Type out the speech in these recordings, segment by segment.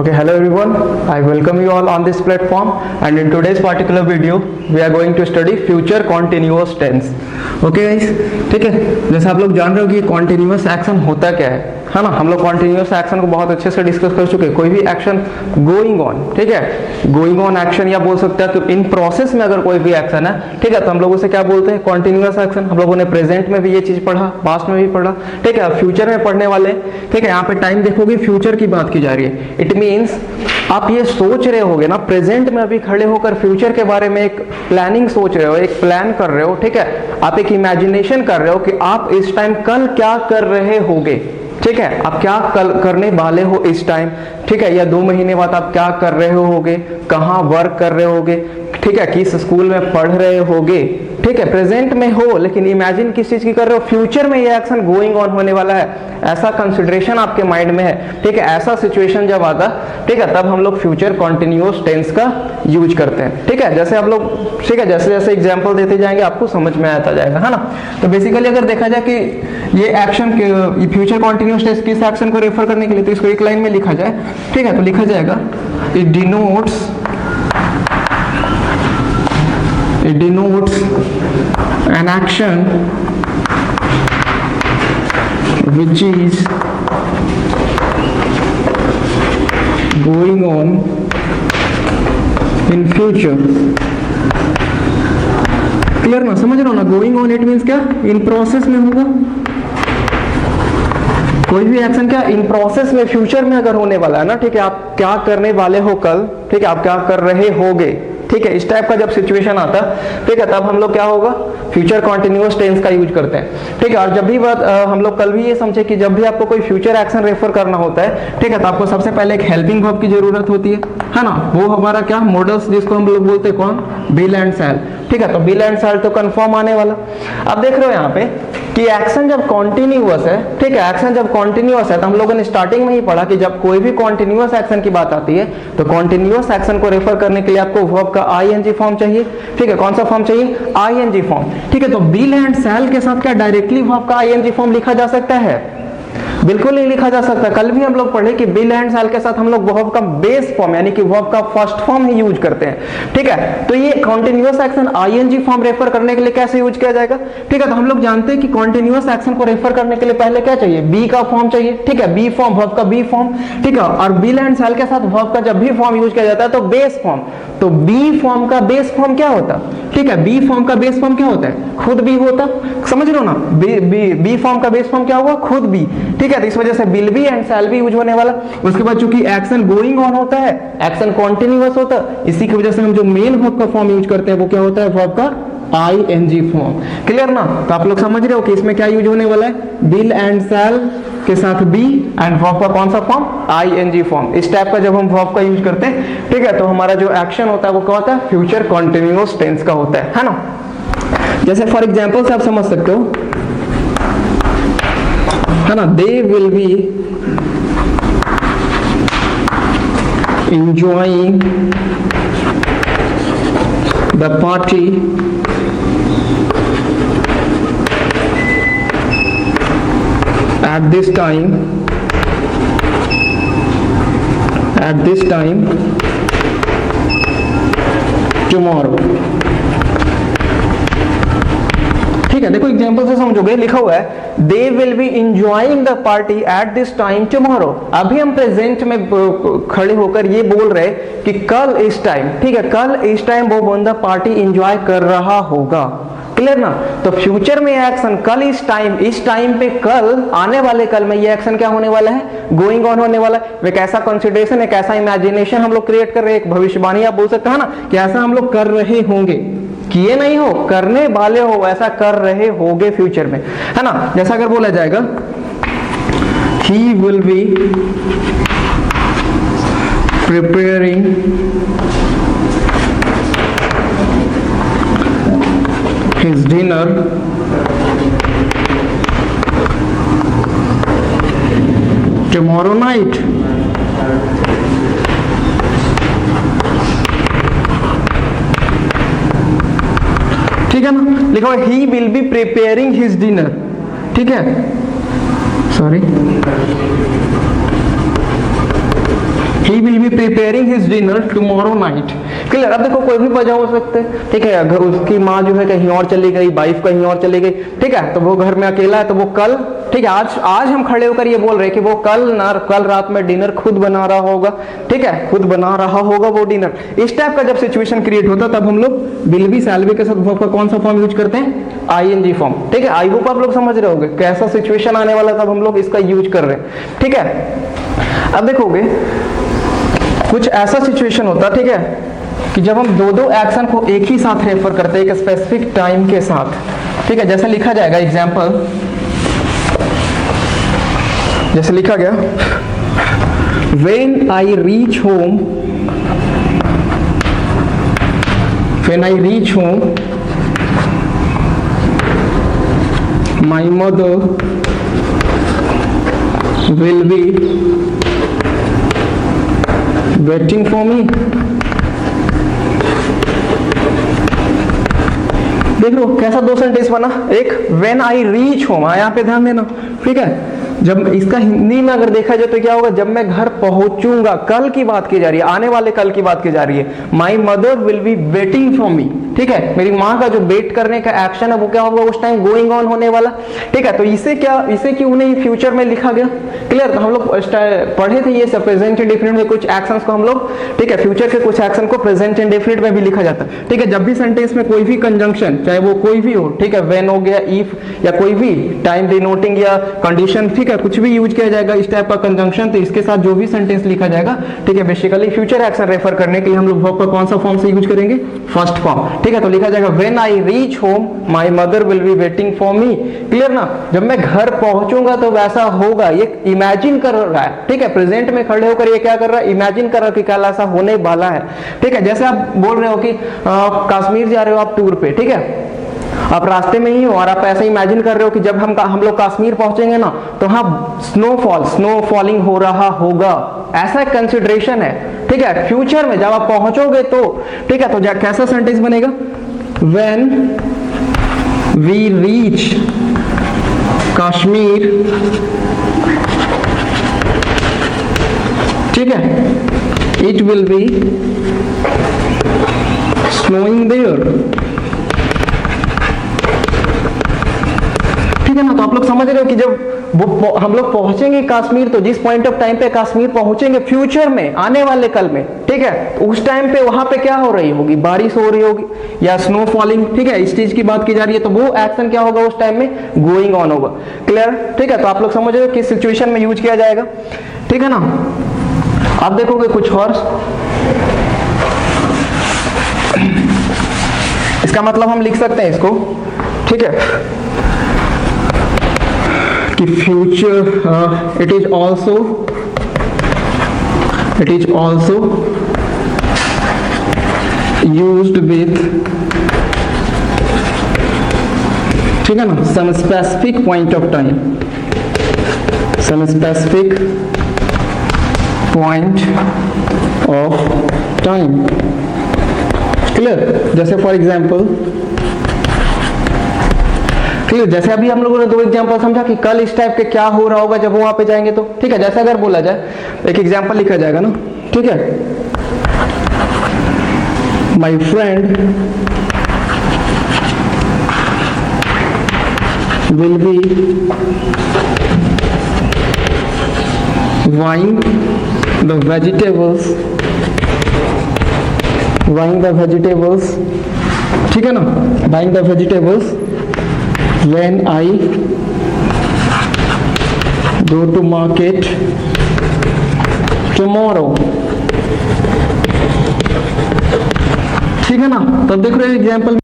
Okay, hello everyone. I welcome you all on this platform, and in today's particular video we are going to study future continuous tense. Okay guys, ठीक है, जैसे आप लोग जान रहे हो कि continuous action होता क्या है ना। हम लोग continuous action को बहुत अच्छे से डिस्कस कर चुके हैं। कोई भी एक्शन गोइंग ऑन, ठीक है, गोइंग ऑन एक्शन या बोल सकते हैं कि इन प्रोसेस में अगर कोई भी एक्शन है, ठीक है, तो हम लोग उसे क्या बोलते हैं, कॉन्टिन्यूअस एक्शन। हम लोगों ने प्रेजेंट में भी ये चीज पढ़ा, पास्ट में भी पढ़ा, ठीक है, फ्यूचर में पढ़ने वाले, ठीक है। यहाँ पे टाइम देखोगे फ्यूचर की बात की जा रही है। इट मीन्स आप ये सोच रहे होगे ना, प्रेजेंट में अभी खड़े होकर फ्यूचर के बारे में एक प्लानिंग सोच रहे हो, एक प्लान कर रहे हो, ठीक है, आप एक इमेजिनेशन कर रहे हो कि आप इस टाइम कल क्या कर रहे होगे, ठीक है, आप क्या कल करने वाले हो इस टाइम, ठीक है, या 2 महीने बाद आप क्या कर रहे होगे, कहाँ वर्क कर रहे होगे, ठीक है, किस स्कूल में पढ़ रहे होगे, ठीक है, प्रेजेंट में हो लेकिन इमेजिन किस चीज की कर रहे हो, फ्यूचर में ये एक्शन गोइंग ऑन होने वाला है, ऐसा कंसिडरेशन आपके माइंड में है, ठीक है। ऐसा सिचुएशन जब आता, ठीक है, तब हम लोग फ्यूचर कॉन्टिन्यूअस टेंस का यूज करते हैं, ठीक है। जैसे आप लोग, ठीक है, जैसे जैसे एग्जांपल देते जाएंगे आपको समझ में आता जाएगा, है ना। तो बेसिकली अगर देखा जाए कि ये एक्शन फ्यूचर कॉन्टिन्यूअस टेंस किस एक्शन को रेफर करने के लिए, तो इसको एक लाइन में लिखा जाए, ठीक है, तो लिखा जाएगा it denotes an action which is going on in future. Clear ना, समझ रहे हो ना। गोइंग ऑन इट मीन्स क्या, इन प्रोसेस में होगा कोई भी एक्शन, क्या इन प्रोसेस में, फ्यूचर में अगर होने वाला है ना, ठीक है, आप क्या करने वाले हो कल, ठीक है, आप क्या कर रहे होगे, ठीक है, इस टाइप का जब सिचुएशन आता, ठीक है, तब हम लोग क्या होगा, फ्यूचर कॉन्टिन्यूअस टेंस का यूज करते हैं, ठीक है। और जब भी बात हम लोग कल भी ये समझे कि जब भी आपको कोई फ्यूचर एक्शन रेफर करना होता है, ठीक है, तो आपको सबसे पहले एक हेल्पिंग वर्ब की जरूरत होती है ना। वो हमारा क्या मॉडल्स, जिसको हम लोग बोलते हैं कौन, विल एंड शैल, ठीक है। तो विल एंड शैल तो कंफर्म आने वाला। अब देख रहे हो यहाँ पे कि एक्शन जब कॉन्टिन्यूअस है, ठीक है, एक्शन जब कॉन्टिन्यूअस है, तो हम लोगों ने स्टार्टिंग में ही पढ़ा कि जब कोई भी कॉन्टिन्यूअस एक्शन की बात आती है तो कॉन्टिन्यूअस एक्शन को रेफर करने के लिए आपको वर्ब का आईएनजी फॉर्म चाहिए, ठीक है। कौन सा फॉर्म चाहिए, आईएनजी फॉर्म, ठीक है। तो विल एंड शैल के साथ क्या डायरेक्टली वर्ब का आईएनजी फॉर्म लिखा जा सकता है? बिल्कुल नहीं लिखा जा सकता। कल भी हम लोग पढ़े कि विल एंड शैल के साथ हम लोग वर्ब का बेस फॉर्म यानी कि वर्ब का फर्स्ट फॉर्म ही यूज करते हैं, ठीक है। तो ये continuous action ING form refer करने के लिए कैसे यूज किया जाएगा, ठीक है। तो हम लोग जानते हैं कि कॉन्टिन्यूअस एक्शन को रेफर करने के लिए पहले क्या चाहिए, बी का फॉर्म चाहिए, ठीक है, बी फॉर्म, वर्ब का बी फॉर्म, ठीक है। और विल एंड शैल के साथ वर्ब का जब भी फॉर्म यूज किया जाता है तो बेस फॉर्म, तो बी फॉर्म का बेस फॉर्म क्या होता, ठीक है, बी फॉर्म का बेस फॉर्म क्या होता है, खुद बी होता, समझ लो ना। बी फॉर्म का बेस फॉर्म क्या होगा, खुद बी, ठीक है। तो इस वजह से will be and shall be use होने वाला। उसके बाद चूंकि एक्शन गोइंग ऑन होता है, एक्शन कॉन्टिन्यूअस होता है, इसी की वजह से हम जो मेन वर्ब का फॉर्म यूज करते हैं वो क्या होता है, वर्ब का आईएनजी फॉर्म। क्लियर ना। तो आप लोग समझ रहे हो कि इसमें क्या यूज होने वाला है, विल एंड शैल के साथ बी एंड वर्ब का कौन सा फॉर्म, आईएनजी फॉर्म। इस टाइप का जब हम वर्ब का यूज करते हैं, ठीक है, तो हमारा जो एक्शन होता है वो क्या होता है, फ्यूचर कॉन्टिन्यूअस टेंस का होता है ना। जैसे फॉर एग्जांपल से आप समझ सकते हो, है ना, they will be enjoying the party at this time tomorrow, ठीक है। देखो एग्जांपल से समझोगे, लिखा हुआ है they will be enjoying the party at this time tomorrow. अभी हम प्रेजेंट में खड़े होकर ये बोल रहे कि कल इस टाइम, ठीक है, कल इस टाइम वो बंदा पार्टी इंजॉय कर रहा होगा। क्लियर ना। तो फ्यूचर में एक्शन कल इस टाइम पे, कल आने वाले कल में ये एक्शन क्या होने वाला है, गोइंग ऑन होने वाला है। एक ऐसा कंसिडरेशन, एक ऐसा इमेजिनेशन हम लोग क्रिएट कर रहे हैं, एक भविष्यवाणी आप बोल सकते हैं ना, कि ऐसा हम लोग कर रहे होंगे, किए नहीं हो, करने वाले हो, ऐसा कर रहे होगे फ्यूचर में, है ना। जैसा अगर बोला जाएगा he will be preparing his dinner tomorrow night, ठीक है ना। लिखा हुआ he will be preparing his dinner, ठीक है, sorry, he will be preparing his dinner tomorrow night. Clear. अब देखो कोई भी वजह हो सकते है, ठीक है, अगर उसकी माँ जो है कहीं और चली गई, वाइफ कहीं और चली गई, ठीक है, तो वो घर में अकेला है, तो वो कल, ठीक है, आज हम खड़े होकर ये बोल रहे हैं कि वो कल रात में डिनर खुद बना रहा होगा, ठीक है, खुद बना रहा होगा वो डिनर। इस टाइप का जब सिचुएशन क्रिएट होता है तब हम लोग विल बी सैलरी के साथ वर्ब का कौन सा फॉर्म यूज करते हैं? ING form. ठीक है, आई होप आप लोग समझ रहे होंगे कैसा सिचुएशन आने वाला तब हम लोग इसका यूज कर रहे हैं। ठीक है, अब देखोगे कुछ ऐसा सिचुएशन होता है, ठीक है, कि जब हम दो एक्शन को एक ही साथ रेफर करते हैं एक स्पेसिफिक टाइम के साथ। ठीक है, जैसे लिखा जाएगा एग्जाम्पल, जैसे लिखा गया when I reach home my mother will be waiting for me। देख लो कैसा दो सेंटेंस बना, एक when I reach home, यहाँ पे ध्यान देना। ठीक है, जब इसका हिंदी में अगर देखा जाए तो क्या होगा, जब मैं घर पहुंचूंगा, कल की बात की जा रही है, आने वाले कल की बात की जा रही है। My mother will be waiting for me. ठीक है, मेरी माँ का जो वेट करने का एक्शन है वो क्या होगा उस टाइम, गोइंग ऑन होने वाला। ठीक है, तो इसे क्यों नहीं फ्यूचर में लिखा गया? क्लियर। तो हम लोग पढ़े थे ये प्रेजेंट इंडेफिनिट में कुछ एक्शंस को हम लोग, ठीक है, फ्यूचर के कुछ एक्शन को प्रेजेंट इंडेफिनिट में भी लिखा जाता है। ठीक है, जब भी सेंटेंस में कोई भी कंजंक्शन, चाहे वो कोई भी हो, ठीक है, व्हेन हो गया, इफ, या कोई भी टाइम डिनोटिंग या कंडीशन, ठीक है, कुछ भी यूज किया जाएगा इस टाइप का कंजंक्शन, तो इसके साथ जो भी सेंटेंस लिखा जाएगा, ठीक है, बेसिकली फ्यूचर एक्शन रेफर करने के लिए हम लोग वर्ब का कौन सा फॉर्म से यूज करेंगे? First form. ठीक है, तो लिखा जाएगा when I reach home my mother will be waiting for me. Clear ना, जब मैं घर पहुंचूंगा तो वैसा होगा, ये इमेजिन कर रहा है। ठीक है, प्रेजेंट में खड़े होकर ये क्या कर रहा है, इमेजिन कर रहा है कि कल ऐसा होने वाला है। ठीक है, जैसे आप बोल रहे हो कि कश्मीर जा रहे हो आप टूर पे, ठीक है, आप रास्ते में ही हो और आप ऐसा इमेजिन कर रहे हो कि जब हम लोग कश्मीर पहुंचेंगे ना तो हाँ स्नो फॉलिंग हो रहा होगा, ऐसा कंसिडरेशन है। ठीक है, फ्यूचर में जब आप पहुंचोगे तो, ठीक है, तो कैसा सेंटेंस बनेगा? व्हेन वी रीच कश्मीर, ठीक है, it will be snowing there. ठीक है ना, तो आप लोग समझ रहे हो कि जब हम लोग पहुंचेंगे कश्मीर, तो जिस पॉइंट ऑफ टाइम पे कश्मीर पहुंचेंगे फ्यूचर में, आने वाले कल में, ठीक है, तो उस टाइम पे वहां पे क्या हो रही होगी, बारिश हो रही होगी या स्नो फॉलिंग। ठीक है, इस चीज की बात की जा रही है, तो वो एक्शन क्या होगा उस टाइम में, गोइंग ऑन होगा। क्लियर। ठीक है, तो आप लोग समझ रहे हो किस सिचुएशन में यूज किया जाएगा। ठीक है ना, आप देखोगे कुछ और, इसका मतलब हम लिख सकते हैं इसको, ठीक है, कि future it is also used with, ठीक है ना, some specific point of time, some specific point of time. Clear. जैसे फॉर एग्जाम्पल, क्लियर, जैसे अभी हम लोगों ने दो एग्जांपल समझा कि कल इस टाइप के क्या हो रहा होगा जब वहां पे जाएंगे तो। ठीक है, जैसे अगर बोला जाए, एक एग्जांपल लिखा जाएगा ना, ठीक है, my friend will B buying the vegetables, ठीक है ना, buying the vegetables when I go to market tomorrow। ठीक है ना, तब देख रहे हो एग्जाम्पल में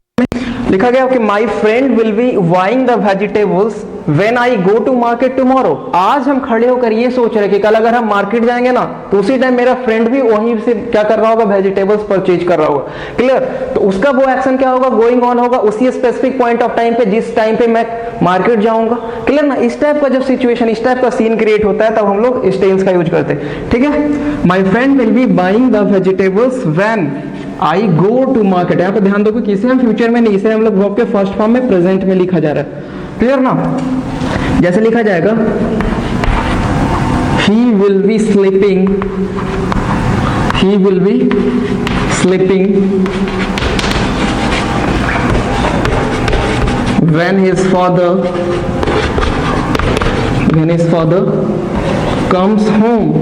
लिखा गया कि my friend will be buying the vegetables when I go to market tomorrow. आज हम खड़े होकर ये सोच रहे हैं कि कल अगर हम मार्केट जाएंगे ना तो उसी टाइम मेरा फ्रेंड भी वहीं से क्या कर रहा होगा, वेजिटेबल्स परचेज कर रहा होगा। क्लियर। तो उसका वो एक्शन क्या होगा, गोइंग ऑन होगा उसी स्पेसिफिक पॉइंट ऑफ टाइम पे जिस टाइम पे मैं मार्केट जाऊंगा। क्लियर ना। इस टाइप का जब सिचुएशन, इस टाइप का सीन क्रिएट होता है तब हम लोग इस टेंस का यूज करते हैं। ठीक है, my friend will be buying the vegetables when I go to market. यहाँ पे ध्यान दो कि इसे हम फ्यूचर में नहीं, इसे हम लोग वर्ब के फर्स्ट फॉर्म में प्रेजेंट में लिखा जा रहा है। क्लियर ना। जैसे लिखा जाएगा he will be sleeping when his father comes home।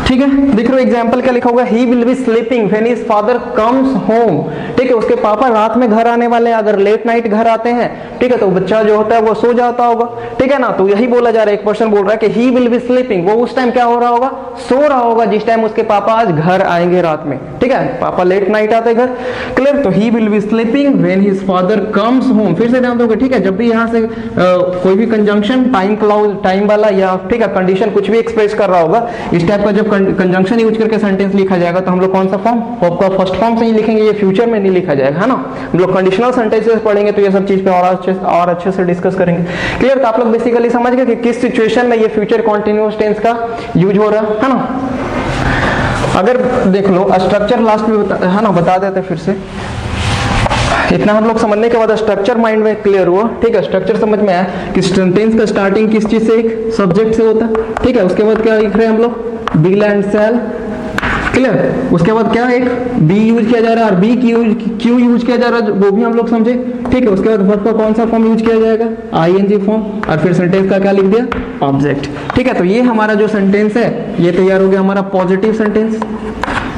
ठीक है, देख रहे हो एग्जाम्पल क्या लिखा होगा, he will be sleeping when his father comes home. ठीक है, उसके पापा रात में घर आने वाले हैं, अगर लेट नाइट घर आते हैं, ठीक है, तो बच्चा जो होता है वो सो जाता होगा। ठीक है ना, तो यही बोला जा रहा है, एक पर्सन बोल रहा है कि ही विल बी स्लीपिंग, वो उस टाइम क्या हो रहा होगा, सो रहा होगा जिस टाइम उसके पापा आज घर आएंगे रात में। ठीक है, पापा लेट नाइट आते घर, क्लियर। तो he will be sleeping when his father comes home. फिर से ध्यान दोगे, ठीक है, जब भी यहाँ से कोई भी कंजंक्शन टाइम क्लाउज, टाइम वाला या ठीक है कंडीशन कुछ भी एक्सप्रेस कर रहा होगा, इस टाइप का जब कंजंक्शन यूज करके सेंटेंस लिखा जाएगा तो हम लोग कौन सा फॉर्म, आपका फर्स्ट फॉर्म से ही लिखेंगे, ये फ्यूचर में नहीं लिखा जाएगा, है ना। हम लोग कंडीशनल सेंटेंसेस पढ़ेंगे तो ये सब चीज पे और अच्छे से डिस्कस करेंगे, क्लियर। तो आप लोग बेसिकली समझ गए कि किस सिचुएशन में ये फ्यूचर कॉन्टिन्यूअस टेंस का यूज हो रहा है ना। अगर देख लो स्ट्रक्चर लास्ट में है ना, बता देते फिर से, इतना हम लोग समझने के बाद स्ट्रक्चर माइंड में क्लियर हुआ। ठीक है, स्ट्रक्चर समझ में आया कि सेंटेंस का स्टार्टिंग किस चीज से, एक सब्जेक्ट से होता है। ठीक है, उसके बाद क्या लिख रहे हैं हम लोग, बिल एंड सेल, क्लियर। उसके बाद क्या, एक बी यूज किया जा रहा है और बी क्यों यूज किया जा रहा है वो भी हम लोग समझे। ठीक है, उसके बाद वर्ब का कौन सा फॉर्म यूज किया जाएगा, आईएनजी फॉर्म, और फिर सेंटेंस का क्या लिख दिया, ऑब्जेक्ट। ठीक है, तो ये हमारा जो सेंटेंस है ये तैयार हो गया हमारा पॉजिटिव सेंटेंस,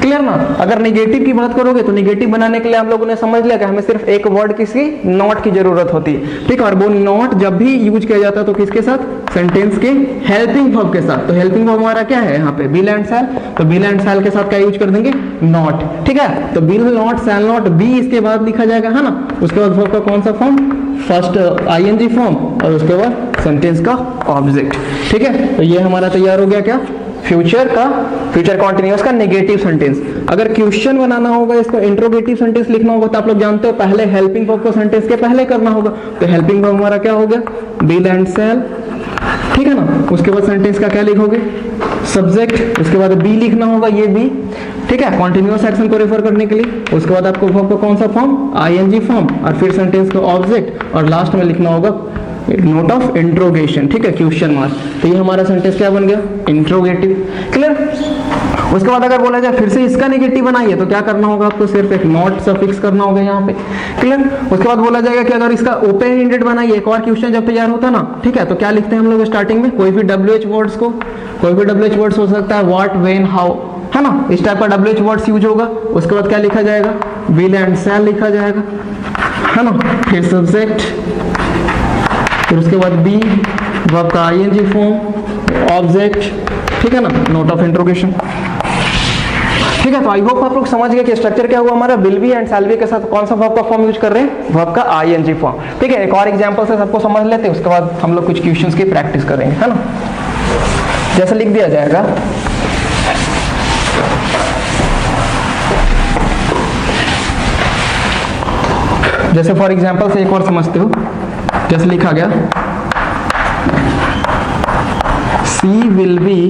क्लियर ना। अगर नेगेटिव की बात करोगे तो नेगेटिव बनाने के लिए हम लोगों ने समझ लिया कि हमें सिर्फ एक वर्ड किसी नॉट की जरूरत होती है। ठीक है, और वो नॉट जब भी यूज किया जाता है तो किसके साथ, सेंटेंस के हेल्पिंग वर्ब के साथ। तो हेल्पिंग वर्ब हमारा क्या है यहाँ पे, बिल एंड सेल, तो बिल एंड सेल के साथ क्या यूज कर देंगे, नॉट। ठीक है, तो will not, shall not, be इसके बाद लिखा जाएगा, है ना। उसके बाद वर्ब का कौन सा फॉर्म, फर्स्ट आईएनजी फॉर्म, और उसके बाद सेंटेंस का ऑब्जेक्ट। ठीक है, तो ये हमारा तैयार हो गया क्या, फ्यूचर कॉन्टिन्यूअस का नेगेटिव सेंटेंस। अगर क्वेश्चन बनाना होगा, इसको इंट्रोगेटिव सेंटेंस लिखना होगा, तो आप लोग जानते हो पहले हेल्पिंग वर्ब को सेंटेंस के पहले करना होगा। तो हेल्पिंग वर्ब हमारा क्या हो गया, बिल एंड सेल, ठीक है ना। उसके बाद सेंटेंस का क्या लिखोगे, सब्जेक्ट, उसके बाद बी लिखना होगा, ये बी, ठीक है, कॉन्टिन्यूअस एक्शन को रेफर करने के लिए। उसके बाद आपको वर्ब का कौन सा फॉर्म, आईएनजी फॉर्म, और फिर सेंटेंस का ऑब्जेक्ट, और लास्ट में लिखना होगा नोट ऑफ इंट्रोगेशन, ठीक है, क्वेश्चन मार्क। तो ये हमारा सेंटेंस क्या बन गया, इंट्रोगेटिव, क्लियर। उसके बाद अगर बोला जाए फिर से इसका नेगेटिव बनाइए तो क्या करना होगा आपको, सिर्फ एक नॉट सफिक्स करना होगा यहाँ पे, क्लियर। उसके बाद बोला जाएगा कि अगर इसका ओपन एंडेड बनाइए, एक और क्वेश्चन जब तैयार होता ना, ठीक है, तो क्या लिखते हैं हम लोग स्टार्टिंग में, कोई भी WH वर्ड्स को, कोई भी WH वर्ड्स हो सकता है, व्हाट, व्हेन, हाउ, है ना, इस टाइप का WH वर्ड्स यूज होगा। उसके बाद क्या लिखा जाएगा, विल एंड शैल लिखा जाएगा, है ना, फिर सब्जेक्ट, फिर उसके बाद बी, वर्ब का आईएनजी फॉर्म, ऑब्जेक्ट, ठीक है ना, नोट ऑफ इंट्रोगेशन। ठीक है, तो आई होप आप लोग समझ गए कि स्ट्रक्चर क्या हुआ हमारा, will be and shall be के साथ कौन सा वर्ब का फॉर्म यूज कर रहे हैं, वर्ब का आईएनजी फॉर्म। ठीक है, एक और एग्जांपल से सबको समझ लेते हैं, उसके बाद हम लोग कुछ क्वेश्चंस की प्रैक्टिस करेंगे, है ना। जैसे लिख दिया जाएगा, जैसे फॉर एग्जांपल से एक और समझते हो, जैसे लिखा गया, she will be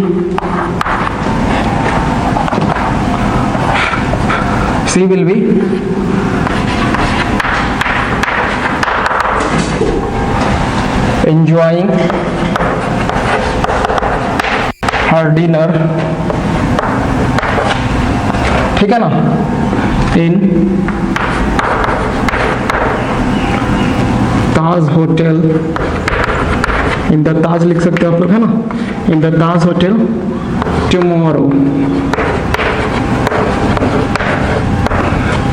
enjoying her dinner, ठीक है ना, in Taj hotel, in the Taj लिख सकते हो आप लोग, है ना, in the Taj hotel tomorrow.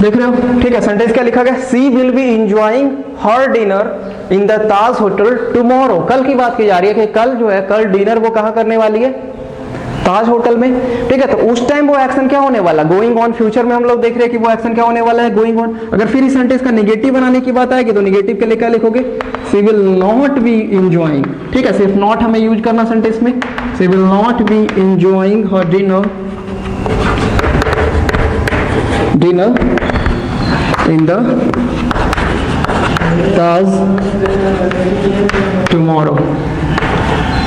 देख रहे हो, ठीक है, सेंटेंस क्या लिखा गया, she will be enjoying her dinner in the Taj hotel tomorrow. कल की बात की जा रही है कि कल जो है, कल डिनर वो कहाँ करने वाली है, ताज होटल में। ठीक है, तो उस टाइम वो एक्शन क्या होने वाला, गोइंग ऑन, फ्यूचर में हम लोग देख रहे हैं कि वो एक्शन क्या होने वाला है, गोइंग ऑन। अगर फिर इस सेंटेंस का नेगेटिव बनाने की बात आएगी तो नेगेटिव के लिए क्या लिखोगे, she will not be enjoying. ठीक है, सिर्फ नॉट हमें यूज करना सेंटेंस में, she will not be enjoying her dinner in the Taj tomorrow.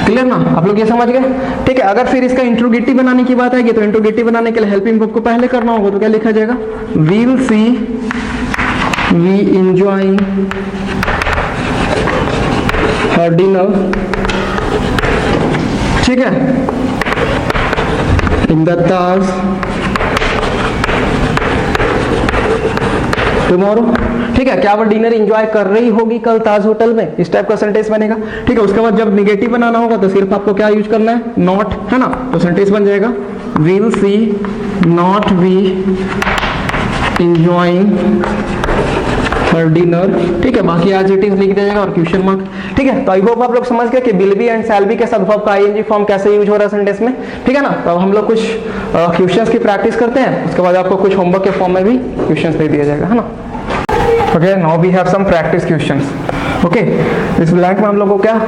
Clear ना, आप लोग ये समझ गए। ठीक है, अगर फिर इसका इंट्रोगेटिव बनाने की बात आएगी तो इंट्रोगेटिव बनाने के लिए हेल्पिंग वर्ब को पहले करना होगा, तो क्या लिखा जाएगा, will C be enjoying her dinner ठीक है, इन द ताज टुमारो, ठीक है, क्या वो डिनर एंजॉय कर रही होगी कल ताज होटल में, इस टाइप का सेंटेंस बनेगा। ठीक है, उसके बाद जब निगेटिव बनाना होगा तो सिर्फ आपको क्या यूज करना है, नॉट, है ना, तो सेंटेंस बन जाएगा will see not be enjoying her dinner. ठीक है, बाकी एज इट इज लिख दिया जाएगा और क्वेश्चन मार्क। ठीक है, तो आई होप आप लोग समझ गए कि will be and shall be के साथ वर्ब का आईएनजी फॉर्म कैसे यूज हो रहा है सेंटेंस में। ठीक है ना, तो अब हम लोग कुछ क्वेश्चंस की प्रैक्टिस करते हैं, उसके बाद आपको कुछ होमवर्क के फॉर्म में भी क्वेश्चंस दे दिया जाएगा, है ना। Okay, now we have some practice questions. Okay, इस ब्लैंक में हम लोग को क्या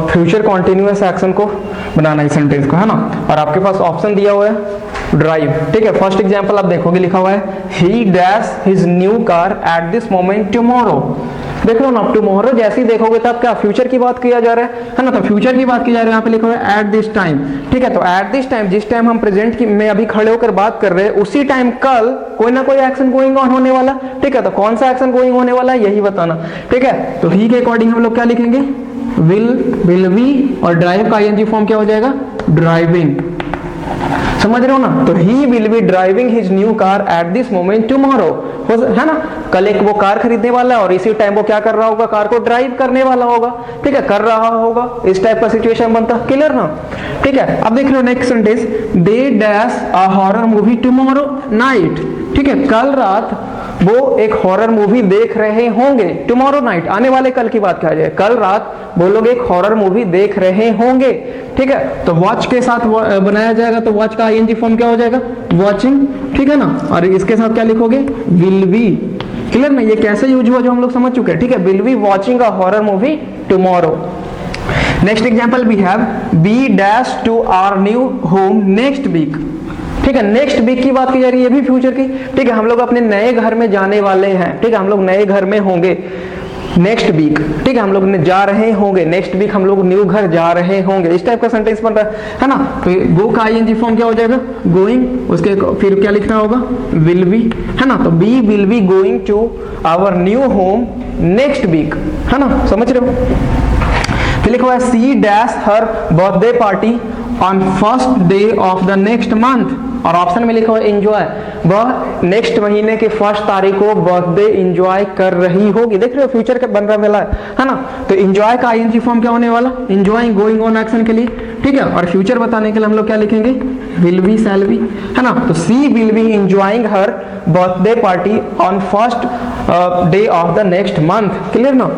फ्यूचर कॉन्टिन्यूअस एक्शन को बनाना है सेंटेंस को, है ना, और आपके पास ऑप्शन दिया हुआ है ड्राइव। ठीक है, फर्स्ट एग्जांपल आप देखोगे लिखा हुआ है ही dash his new car at this moment tomorrow. देख लो ना, टुमारो जैसे ही देखोगे तब क्या फ्यूचर की बात किया जा रहा है ना, तो फ्यूचर की बात की जा रही है, यहाँ पे लिखा हुआ है एट दिस टाइम। ठीक है, तो एट दिस टाइम, जिस टाइम हम प्रेजेंट की में अभी खड़े होकर बात कर रहे हैं, उसी टाइम कल कोई ना कोई एक्शन गोइंग ऑन होने वाला। ठीक है, तो कौन सा एक्शन गोइंग होने वाला है यही बताना। ठीक है, तो ही के अकॉर्डिंग हम लोग क्या लिखेंगे, विल बी, और ड्राइव का आईएनजी फॉर्म क्या हो जाएगा, ड्राइविंग। समझ रहे हो ना, तो he will be driving his new car at this moment tomorrow, है ना, कल एक वो कार खरीदने वाला है और इसी टाइम वो क्या कर रहा होगा, कार को ड्राइव करने वाला होगा। ठीक है, कर रहा होगा, इस टाइप का सिचुएशन बनता, क्लियर ना। ठीक है, अब देख लो next sentence, they dash a horror movie tomorrow night. ठीक है, कल रात वो एक हॉरर मूवी देख रहे होंगे, टुमारो नाइट, आने वाले कल की बात किया जाए, कल रात वो लोग एक हॉरर मूवी देख रहे होंगे। ठीक है, तो वॉच के साथ बनाया जाएगा, तो वॉच का आईएनजी फॉर्म क्या हो जाएगा, वॉचिंग। ठीक है ना, और इसके साथ क्या लिखोगे, विल बी। क्लियर ना, ये कैसे यूज हुआ जो हम लोग समझ चुके हैं। ठीक है, will be watching a horror movie tomorrow. Next example we have B dash to our new home next week. ठीक है, नेक्स्ट वीक की बात की जा रही है, ये भी फ्यूचर की। ठीक है, हम लोग अपने नए घर में जाने वाले हैं। ठीक है, हम लोग नए घर में होंगे नेक्स्ट वीक। ठीक है, हम लोग जा रहे होंगे, नेक्स्ट वीक हम लोग न्यू घर जा रहे होंगे, इस टाइप का सेंटेंस बन रहा है ना। तो गो का आईएनजी फॉर्म क्या हो जाएगा, गोइंग, उसके फिर क्या लिखना होगा, विल बी, है ना, तो B will be going to our new home next week, है ना, समझ रहे हो। फिर लिखा हुआ है C dash her birthday party on first day of the next month, और ऑप्शन में लिखा हुआ है एंजॉय, वह नेक्स्ट महीने के फर्स्ट तारीख को बर्थडे एंजॉय कर रही होगी। देख रहे हो, फ्यूचर का बन रहा वाला है ना, तो एंजॉय का आईएनजी फॉर्म क्या होने वाला, एंजॉयिंग, गोइंग ऑन एक्शन के लिए। ठीक है, और फ्यूचर बताने के लिए हम लोग क्या लिखेंगे, विल बी, शैल बी, है ना, तो she will be enjoying her birthday party on first day of the next month. Clear ना,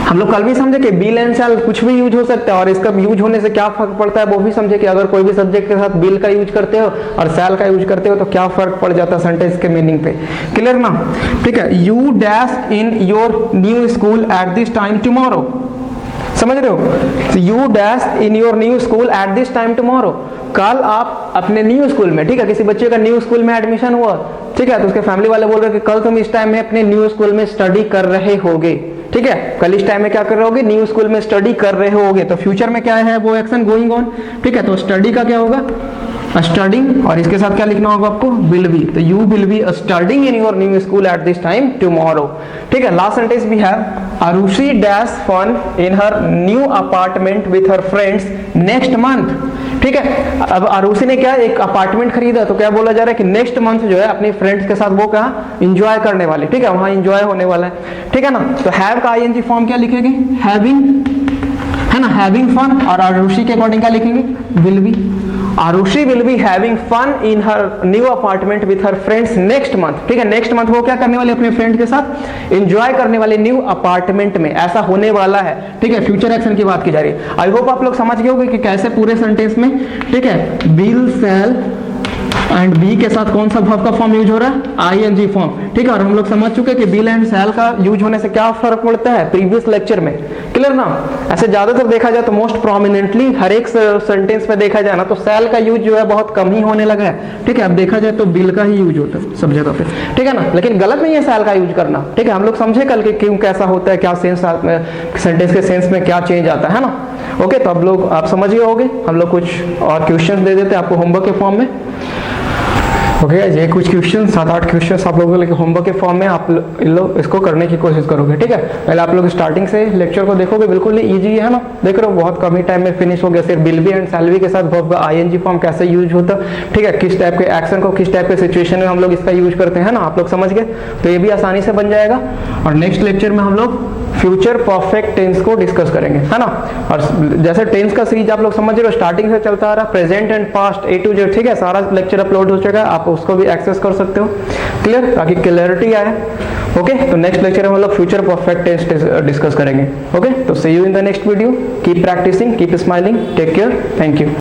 हम लोग कल भी समझे कि बिल एंड शैल कुछ भी यूज हो सकता है, और इसका यूज होने से क्या फर्क पड़ता है वो भी समझे कि अगर कोई भी सब्जेक्ट के साथ बिल का यूज करते हो और शैल का यूज करते हो तो क्या फर्क पड़ जाता है सेंटेंस के मीनिंग पे। क्लियर ना। ठीक है, you dash in your new school at this time tomorrow, समझ रहे हो, you dash in your new school at this time tomorrow, कल आप अपने न्यू स्कूल में, ठीक है, किसी बच्चे का न्यू स्कूल में एडमिशन हुआ, ठीक है, तो उसके फैमिली वाले बोल रहे हैं कि कल तुम इस टाइम में अपने न्यू स्कूल में स्टडी कर रहे होगे। ठीक है, कल इस टाइम में क्या कर रहे होगे, न्यू स्कूल में स्टडी कर रहे होगे, तो फ्यूचर में क्या है वो एक्शन गोइंग ऑन। ठीक है, तो स्टडी का क्या होगा, स्टडिंग, और इसके साथ क्या लिखना होगा आपको, विल बी, तो you will be studying in your new school at this time tomorrow. ठीक है, लास्ट सेंटेंस भी है Arushi dash fun in her new apartment with her friends next month. ठीक है, अब आरुषि ने क्या एक अपार्टमेंट खरीदा, तो क्या बोला जा रहा है कि नेक्स्ट मंथ जो है अपनी फ्रेंड्स के साथ वो कहा एंजॉय करने वाले। ठीक है, वहां एंजॉय होने वाला है। ठीक है ना, तो हैव का आईएनजी फॉर्म क्या लिखेंगे, हैविंग, है ना, हैविंग फन, और आरुषि के अकॉर्डिंग क्या लिखेंगे, will be, Arushi will be having fun in her new apartment with her friends next month. ठीक है, नेक्स्ट मंथ वो क्या करने वाले अपने फ्रेंड के साथ एंजॉय करने वाले न्यू अपार्टमेंट में, ऐसा होने वाला है। ठीक है, फ्यूचर एक्शन की बात की जा रही है। आई होप आप लोग समझ गए होंगे कि कैसे पूरे सेंटेंस में, ठीक है, विल, शैल एंड बी के साथ कौन सा वर्ब का फॉर्म यूज हो रहा है, आईएनजी फॉर्म। ठीक है, और हम लोग समझ चुके हैं कि विल एंड शैल का यूज होने से क्या फर्क पड़ता है प्रीवियस लेक्चर में। क्लियर ना, ऐसे ज्यादातर देखा जाए तो मोस्ट प्रोमिनेंटली हर एक सेंटेंस में देखा जाए ना तो शैल का यूज जो है बहुत कम ही होने लगा है। ठीक है, अब देखा जाए तो विल का ही यूज होता है सब जगह पे। ठीक है ना, लेकिन गलत नहीं है शैल का यूज करना। ठीक है, हम लोग समझे कल के क्यों कैसा होता है, क्या सेंस सेंटेंस के सेंस में क्या चेंज आता है ना। ओके, तो अब लोग आप समझ गए होंगे। हम लोग कुछ और क्वेश्चन दे देते हैं आपको होमवर्क के फॉर्म में। ओके ये कुछ क्वेश्चन 7-8 क्वेश्चन आप लोगों के होमवर्क के फॉर्म में आप लोग इसको करने की कोशिश करोगे, ठीक है। पहले आप लोग स्टार्टिंग से लेक्चर को देखोगे, बिल्कुल इजी है ना, देख रहे हो बहुत कम ही टाइम में फिनिश हो गया। सिर्फ will be and shall be के साथ वर्ब का आईएनजी फॉर्म कैसे यूज होता है, ठीक है, किस टाइप के एक्शन को किस टाइप के सिचुएशन में हम लोग इसका यूज करते हैं ना, आप लोग समझ गए, तो ये भी आसानी से बन जाएगा। और नेक्स्ट लेक्चर में हम लोग फ्यूचर परफेक्ट टेंस को डिस्कस करेंगे, है ना। और जैसे टेंस का सीरीज आप लोग समझ रहे हो, स्टार्टिंग से चलता आ रहा, present and past A to Z, ठीक है, सारा लेक्चर अपलोड हो चुका है, आप उसको भी एक्सेस कर सकते हो, क्लियर, ताकि क्लैरिटी आए। ओके, तो नेक्स्ट लेक्चर में हम लोग फ्यूचर परफेक्ट टेंस डिस्कस करेंगे। ओके, तो see you in the next video, keep practising, keep smiling, take care, thank you.